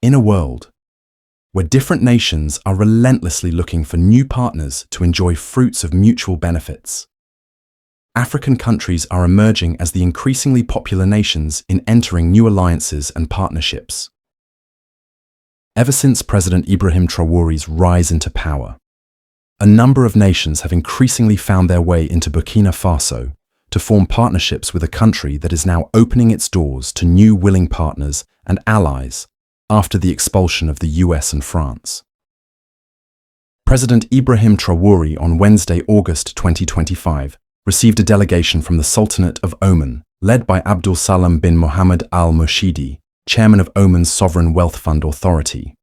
In a world where different nations are relentlessly looking for new partners to enjoy fruits of mutual benefits, African countries are emerging as the increasingly popular nations in entering new alliances and partnerships. Ever since President Ibrahim Traore's rise into power, a number of nations have increasingly found their way into Burkina Faso to form partnerships with a country that is now opening its doors to new willing partners and allies after the expulsion of the US and France. President Ibrahim Traore on Wednesday, August 2025, received a delegation from the Sultanate of Oman, led by Abdul Salam bin Mohammed Al Moshidi, chairman of Oman's Sovereign Wealth Fund Authority.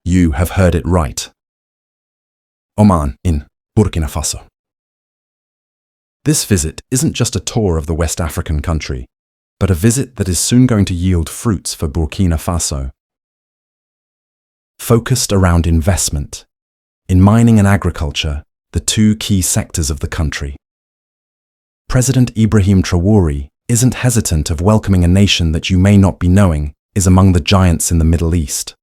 You have heard it right. Oman in Burkina Faso. This visit isn't just a tour of the West African country, but a visit that is soon going to yield fruits for Burkina Faso. Focused around investment, in mining and agriculture, the two key sectors of the country. President Ibrahim Traore isn't hesitant of welcoming a nation that you may not be knowing is among the giants in the Middle East.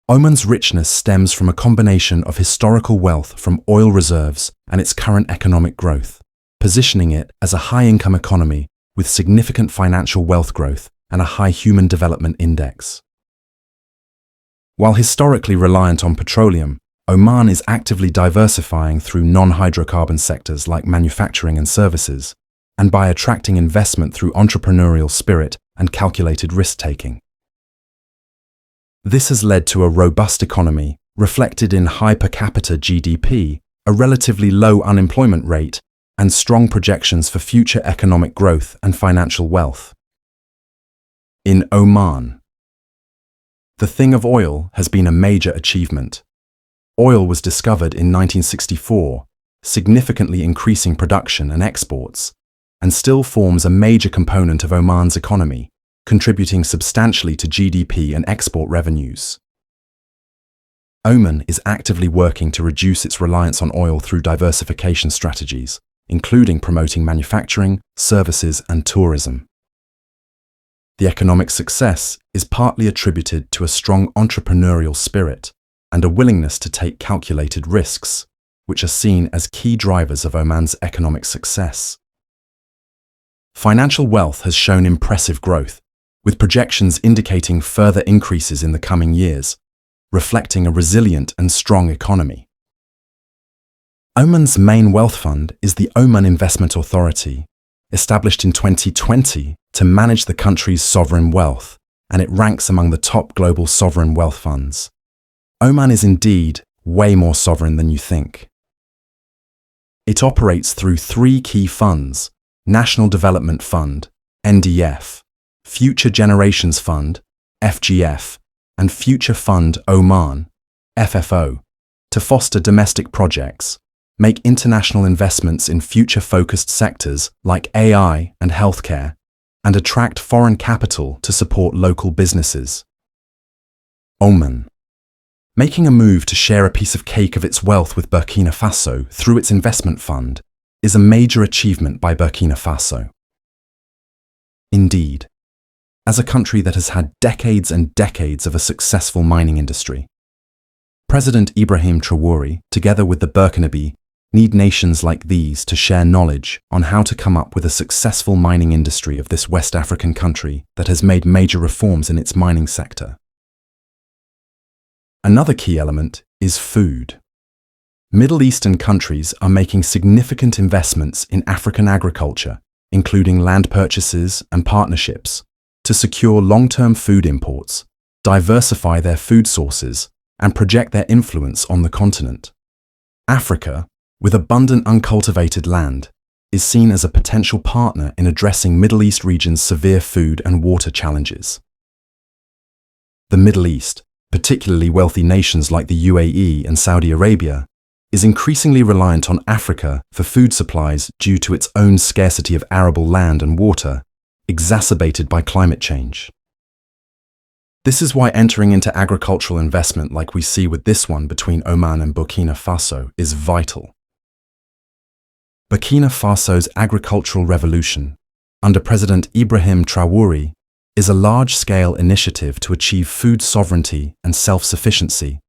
Oman's richness stems from a combination of historical wealth from oil reserves and its current economic growth, positioning it as a high-income economy with significant financial wealth growth and a high human development index. While historically reliant on petroleum, Oman is actively diversifying through non-hydrocarbon sectors like manufacturing and services, and by attracting investment through entrepreneurial spirit and calculated risk-taking. This has led to a robust economy, reflected in high per capita GDP, a relatively low unemployment rate, and strong projections for future economic growth and financial wealth. In Oman, the thing of oil has been a major achievement. Oil was discovered in 1964, significantly increasing production and exports, and still forms a major component of Oman's economy, contributing substantially to GDP and export revenues. Oman is actively working to reduce its reliance on oil through diversification strategies, including promoting manufacturing, services, and tourism. The economic success is partly attributed to a strong entrepreneurial spirit and a willingness to take calculated risks, which are seen as key drivers of Oman's economic success. Financial wealth has shown impressive growth, with projections indicating further increases in the coming years, reflecting a resilient and strong economy. Oman's main wealth fund is the Oman Investment Authority, established in 2020 to manage the country's sovereign wealth, and it ranks among the top global sovereign wealth funds. Oman is indeed way more sovereign than you think. It operates through three key funds: National Development Fund, NDF, Future Generations Fund, FGF, and Future Fund Oman, FFO, to foster domestic projects, make international investments in future-focused sectors like AI and healthcare, and attract foreign capital to support local businesses. Oman, making a move to share a piece of cake of its wealth with Burkina Faso through its investment fund, is a major achievement by Burkina Faso. Indeed, as a country that has had decades and decades of a successful mining industry, President Ibrahim Traore, together with the Burkinabe, need nations like these to share knowledge on how to come up with a successful mining industry of this West African country that has made major reforms in its mining sector. Another key element is food. Middle Eastern countries are making significant investments in African agriculture, including land purchases and partnerships, to secure long-term food imports, diversify their food sources, and project their influence on the continent. Africa, with abundant uncultivated land, is seen as a potential partner in addressing Middle East region's severe food and water challenges. The Middle East, particularly wealthy nations like the UAE and Saudi Arabia, is increasingly reliant on Africa for food supplies due to its own scarcity of arable land and water, exacerbated by climate change. This is why entering into agricultural investment like we see with this one between Oman and Burkina Faso is vital. Burkina Faso's agricultural revolution, under President Ibrahim Traore, is a large-scale initiative to achieve food sovereignty and self-sufficiency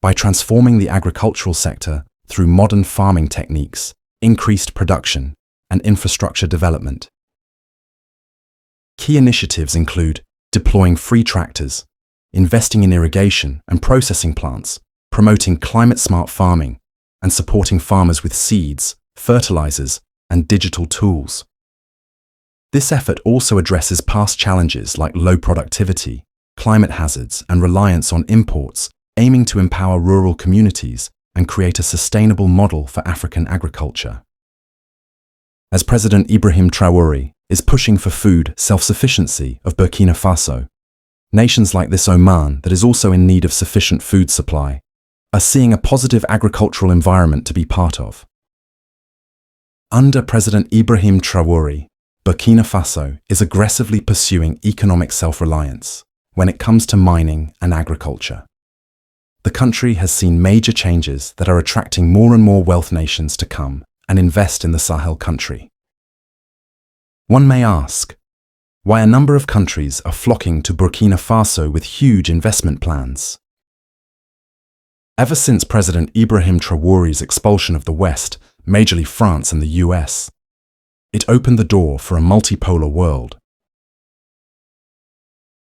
by transforming the agricultural sector through modern farming techniques, increased production, and infrastructure development. Key initiatives include deploying free tractors, investing in irrigation and processing plants, promoting climate-smart farming, and supporting farmers with seeds, fertilizers, and digital tools. This effort also addresses past challenges like low productivity, climate hazards, and reliance on imports, aiming to empower rural communities and create a sustainable model for African agriculture. As President Ibrahim Traore is pushing for food self-sufficiency of Burkina Faso, nations like this Oman, that is also in need of sufficient food supply, are seeing a positive agricultural environment to be part of. Under President Ibrahim Traore, Burkina Faso is aggressively pursuing economic self-reliance when it comes to mining and agriculture. The country has seen major changes that are attracting more and more wealth nations to come and invest in the Sahel country. One may ask, why a number of countries are flocking to Burkina Faso with huge investment plans? Ever since President Ibrahim Traore's expulsion of the West, majorly France and the US, it opened the door for a multipolar world.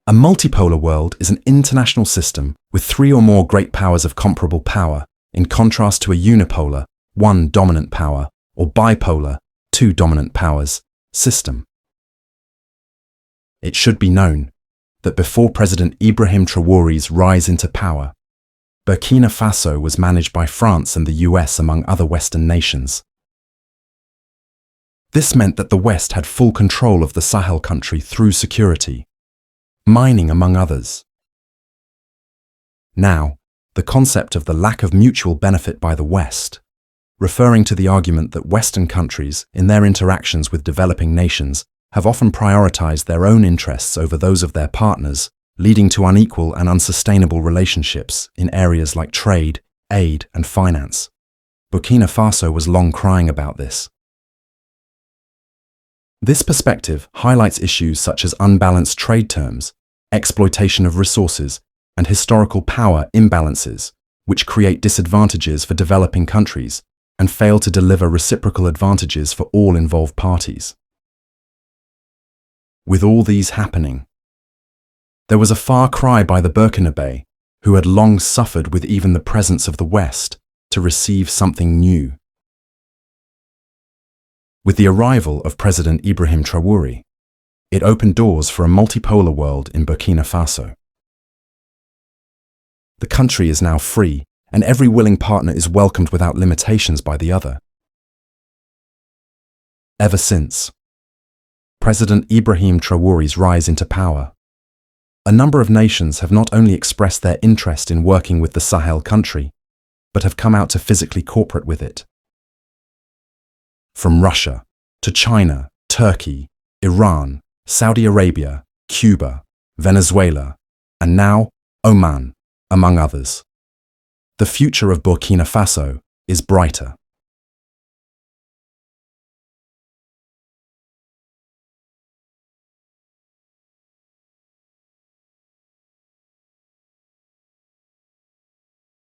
A multipolar world is an international system with three or more great powers of comparable power, in contrast to a unipolar, one dominant power, or bipolar, two dominant powers, system. It should be known that before President Ibrahim Traore's rise into power, Burkina Faso was managed by France and the US among other Western nations. This meant that the West had full control of the Sahel country through security, mining among others. Now, the concept of the lack of mutual benefit by the West, referring to the argument that Western countries, in their interactions with developing nations, have often prioritized their own interests over those of their partners, leading to unequal and unsustainable relationships in areas like trade, aid, and finance. Burkina Faso was long crying about this. This perspective highlights issues such as unbalanced trade terms, exploitation of resources, and historical power imbalances, which create disadvantages for developing countries and fail to deliver reciprocal advantages for all involved parties. With all these happening, there was a far cry by the Burkinabe, who had long suffered with even the presence of the West, to receive something new. With the arrival of President Ibrahim Traore, it opened doors for a multipolar world in Burkina Faso. The country is now free, and every willing partner is welcomed without limitations by the other. Ever since President Ibrahim Traore's rise into power, a number of nations have not only expressed their interest in working with the Sahel country, but have come out to physically cooperate with it. From Russia to China, Turkey, Iran, Saudi Arabia, Cuba, Venezuela, and now Oman, among others. The future of Burkina Faso is brighter.